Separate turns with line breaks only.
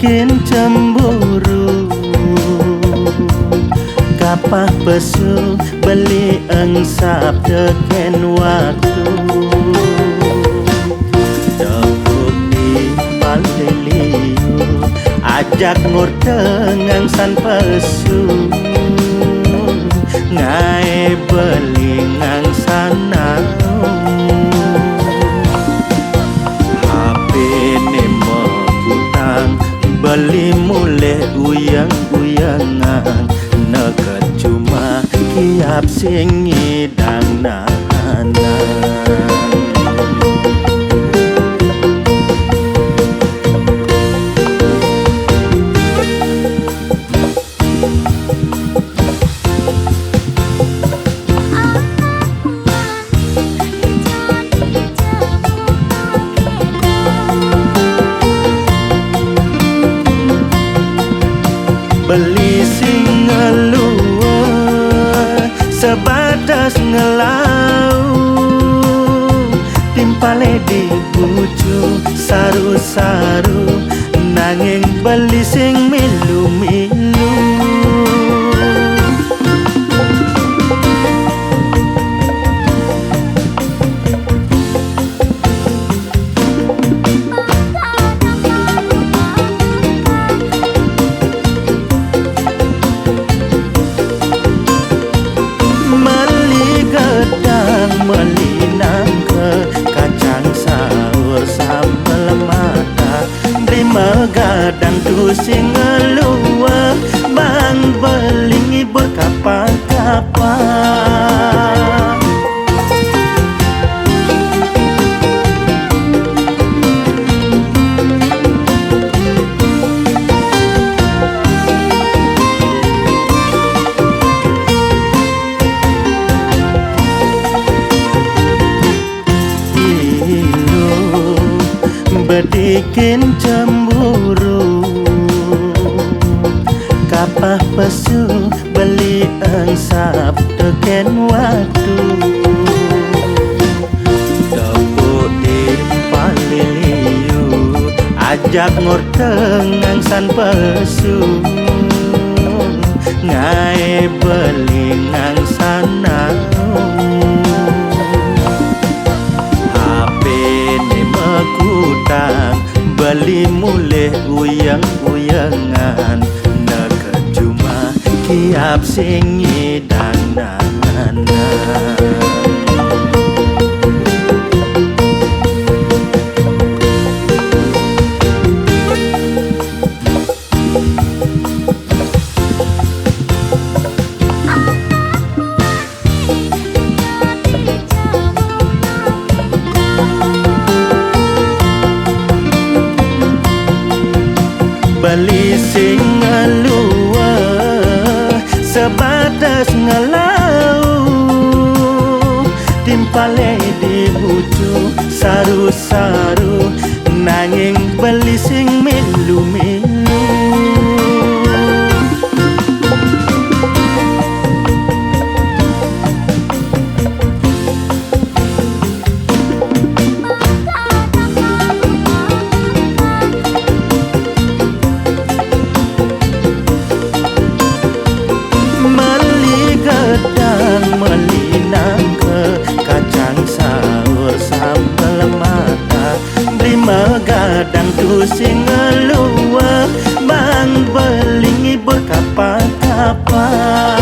bikin cemburu. Kapah pesu beli engsap teken waktu. Debuk di paliliu ajak ngurteng san pesu. Ngai beli ngang sanau HP ni mekutang beli mulai uyang-uyangan. Neket cuma kiap sing ngidang nahanan. Beli sing ngeluar sebatas ngelau. Timpale di bucu saru-saru nanging beli sing milu-milu. Gadang tu sing ngeluar bang belingi berkapan-kapan. Bedikin cemburu. Kapah pesu beli engsap teken waktu. Debuk di paliliu ajak ngurteng san pesu. Ngai beli ngang sanau kutang beli mulai uyang-uyangan. Neket cuma kiap sing ngidang nahanan. Beli sing ngeluar sebatas ngelau. Timpale di bucu saru-saru nanging beli sing milu-milu. Gadang tu sing ngeluar bang belingi berkapan-kapan.